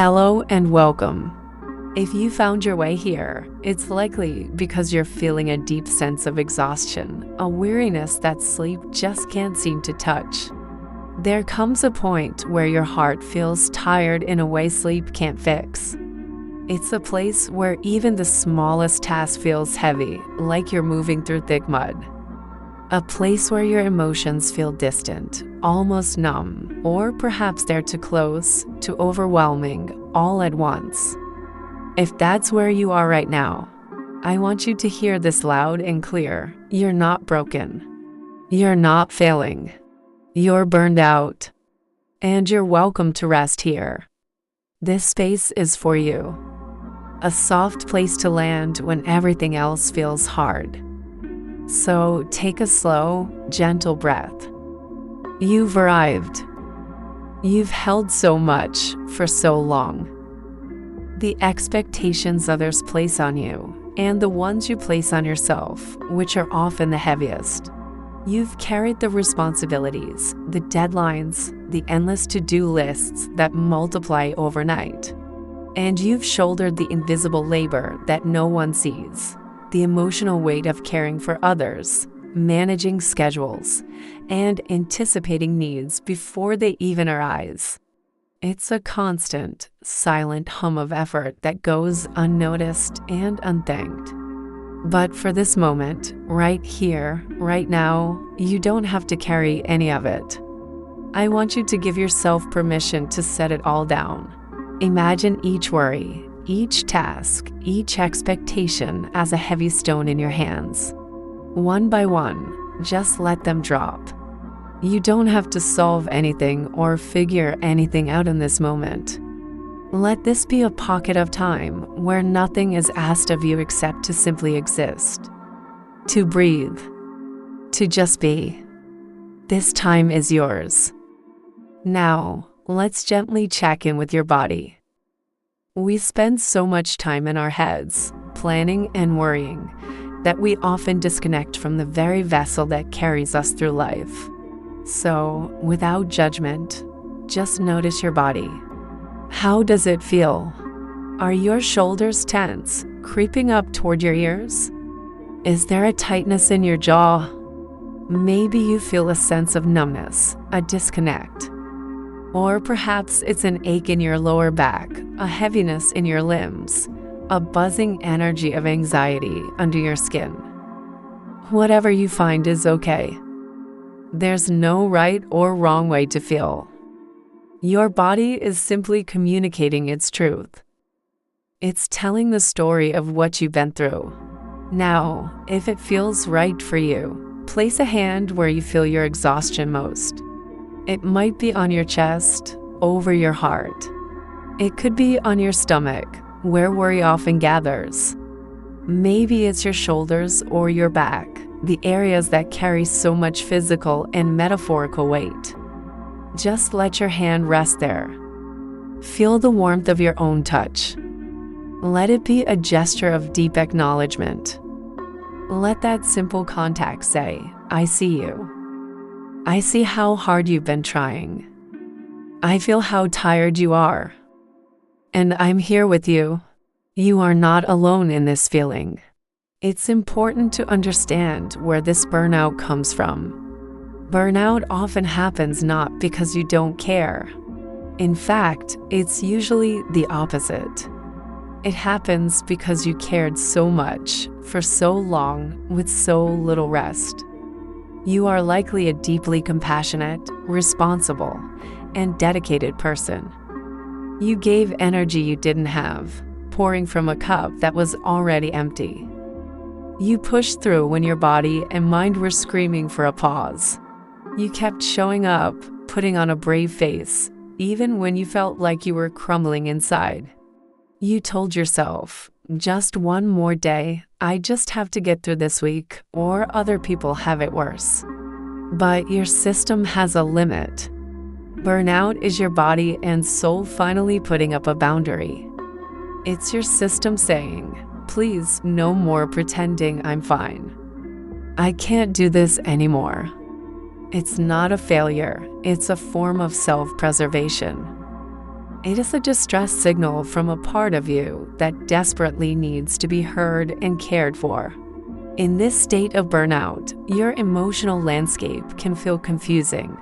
Hello and welcome. If you found your way here, it's likely because you're feeling a deep sense of exhaustion, a weariness that sleep just can't seem to touch. There comes a point where your heart feels tired in a way sleep can't fix. It's a place where even the smallest task feels heavy, like you're moving through thick mud. A place where your emotions feel distant, almost numb, or perhaps they're too close, too overwhelming, all at once. If that's where you are right now, I want you to hear this loud and clear. You're not broken. You're not failing. You're burned out. And you're welcome to rest here. This space is for you. A soft place to land when everything else feels hard. So take a slow, gentle breath. You've arrived. You've held so much for so long. The expectations others place on you, and the ones you place on yourself, which are often the heaviest. You've carried the responsibilities, the deadlines, the endless to-do lists that multiply overnight. And you've shouldered the invisible labor that no one sees. The emotional weight of caring for others, managing schedules, and anticipating needs before they even arise. It's a constant, silent hum of effort that goes unnoticed and unthanked. But for this moment, right here, right now, you don't have to carry any of it. I want you to give yourself permission to set it all down. Imagine each worry, each task, each expectation as a heavy stone in your hands. One by one, just let them drop. You don't have to solve anything or figure anything out in this moment. Let this be a pocket of time where nothing is asked of you except to simply exist. To breathe. To just be. This time is yours. Now, let's gently check in with your body. We spend so much time in our heads, planning and worrying, that we often disconnect from the very vessel that carries us through life. So, without judgment, just notice your body. How does it feel? Are your shoulders tense, creeping up toward your ears? Is there a tightness in your jaw? Maybe you feel a sense of numbness, a disconnect. Or perhaps it's an ache in your lower back, a heaviness in your limbs, a buzzing energy of anxiety under your skin. Whatever you find is okay. There's no right or wrong way to feel. Your body is simply communicating its truth. It's telling the story of what you've been through. Now, if it feels right for you, place a hand where you feel your exhaustion most. It might be on your chest, over your heart. It could be on your stomach, where worry often gathers. Maybe it's your shoulders or your back, the areas that carry so much physical and metaphorical weight. Just let your hand rest there. Feel the warmth of your own touch. Let it be a gesture of deep acknowledgement. Let that simple contact say, "I see you. I see how hard you've been trying. I feel how tired you are. And I'm here with you. You are not alone in this feeling." It's important to understand where this burnout comes from. Burnout often happens not because you don't care. In fact, it's usually the opposite. It happens because you cared so much, for so long, with so little rest. You are likely a deeply compassionate, responsible, and dedicated person. You gave energy you didn't have, pouring from a cup that was already empty. You pushed through when your body and mind were screaming for a pause. You kept showing up, putting on a brave face, even when you felt like you were crumbling inside. You told yourself, just one more day, I just have to get through this week, or other people have it worse. But your system has a limit. Burnout is your body and soul finally putting up a boundary. It's your system saying, please, no more pretending I'm fine. I can't do this anymore. It's not a failure, it's a form of self-preservation. It is a distress signal from a part of you that desperately needs to be heard and cared for. In this state of burnout, your emotional landscape can feel confusing.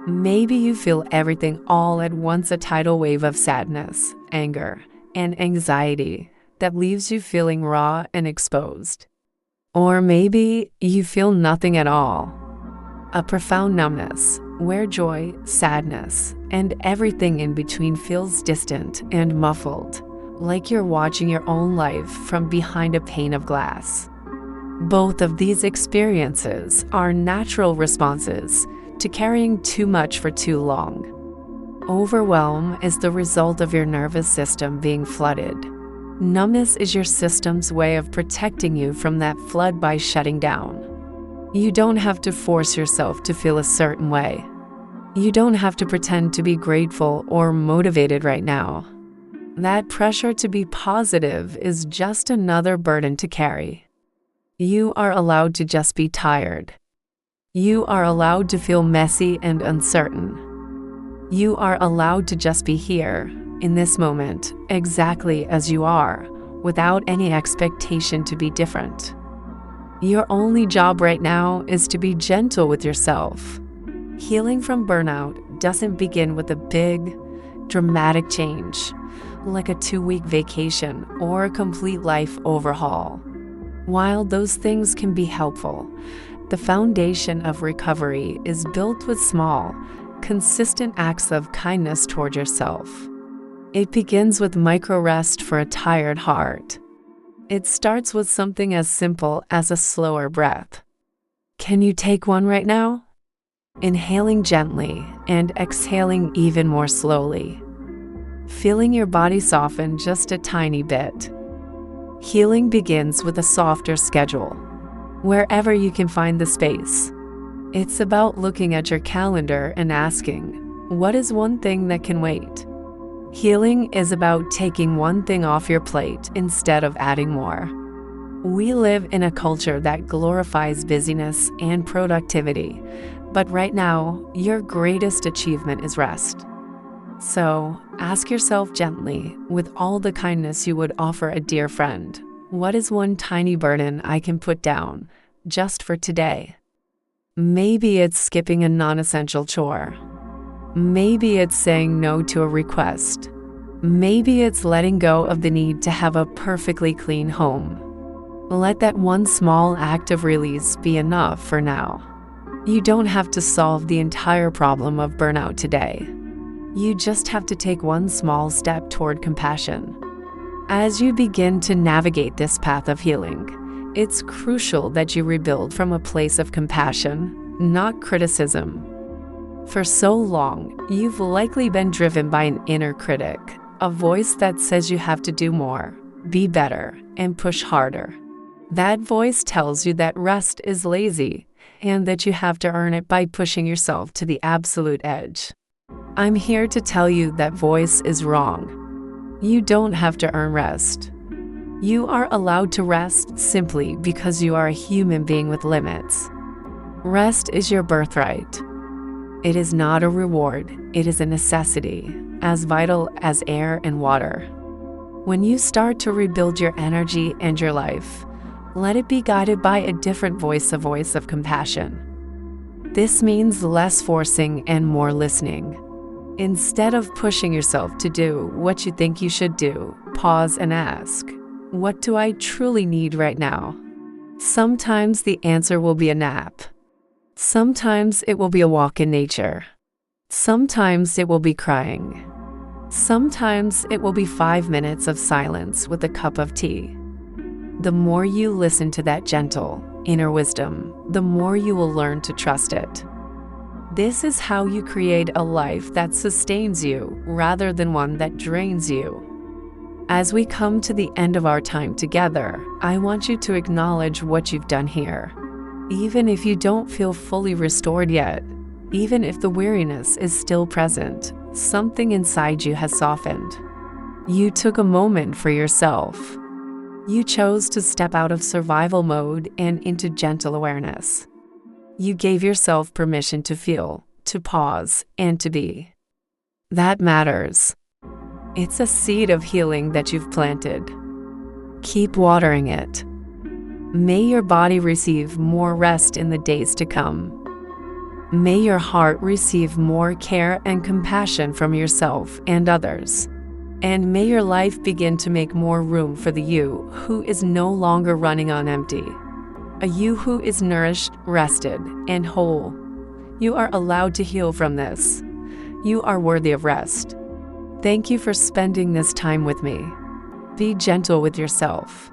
Maybe you feel everything all at once, a tidal wave of sadness, anger, and anxiety that leaves you feeling raw and exposed. Or maybe you feel nothing at all, a profound numbness where joy, sadness, and everything in between feels distant and muffled, like you're watching your own life from behind a pane of glass. Both of these experiences are natural responses to carrying too much for too long. Overwhelm is the result of your nervous system being flooded. Numbness is your system's way of protecting you from that flood by shutting down. You don't have to force yourself to feel a certain way. You don't have to pretend to be grateful or motivated right now. That pressure to be positive is just another burden to carry. You are allowed to just be tired. You are allowed to feel messy and uncertain. You are allowed to just be here, in this moment, exactly as you are, without any expectation to be different. Your only job right now is to be gentle with yourself. Healing from burnout doesn't begin with a big, dramatic change, like a 2-week vacation or a complete life overhaul. While those things can be helpful, the foundation of recovery is built with small, consistent acts of kindness toward yourself. It begins with micro-rest for a tired heart. It starts with something as simple as a slower breath. Can you take one right now? Inhaling gently and exhaling even more slowly. Feeling your body soften just a tiny bit. Healing begins with a softer schedule, wherever you can find the space. It's about looking at your calendar and asking, what is one thing that can wait? Healing is about taking one thing off your plate instead of adding more. We live in a culture that glorifies busyness and productivity, but right now, your greatest achievement is rest. So, ask yourself gently, with all the kindness you would offer a dear friend, what is one tiny burden I can put down, just for today? Maybe it's skipping a non-essential chore. Maybe it's saying no to a request. Maybe it's letting go of the need to have a perfectly clean home. Let that one small act of release be enough for now. You don't have to solve the entire problem of burnout today. You just have to take one small step toward compassion. As you begin to navigate this path of healing, it's crucial that you rebuild from a place of compassion, not criticism. For so long, you've likely been driven by an inner critic, a voice that says you have to do more, be better, and push harder. That voice tells you that rest is lazy and that you have to earn it by pushing yourself to the absolute edge. I'm here to tell you that voice is wrong. You don't have to earn rest. You are allowed to rest simply because you are a human being with limits. Rest is your birthright. It is not a reward, it is a necessity, as vital as air and water. When you start to rebuild your energy and your life, let it be guided by a different voice, a voice of compassion. This means less forcing and more listening. Instead of pushing yourself to do what you think you should do, pause and ask, what do I truly need right now? Sometimes the answer will be a nap. Sometimes it will be a walk in nature. Sometimes it will be crying. Sometimes it will be 5 minutes of silence with a cup of tea. The more you listen to that gentle, inner wisdom, the more you will learn to trust it. This is how you create a life that sustains you rather than one that drains you. As we come to the end of our time together, I want you to acknowledge what you've done here. Even if you don't feel fully restored yet, even if the weariness is still present, something inside you has softened. You took a moment for yourself. You chose to step out of survival mode and into gentle awareness. You gave yourself permission to feel, to pause, and to be. That matters. It's a seed of healing that you've planted. Keep watering it. May your body receive more rest in the days to come. May your heart receive more care and compassion from yourself and others. And may your life begin to make more room for the you who is no longer running on empty. A you who is nourished, rested, and whole. You are allowed to heal from this. You are worthy of rest. Thank you for spending this time with me. Be gentle with yourself.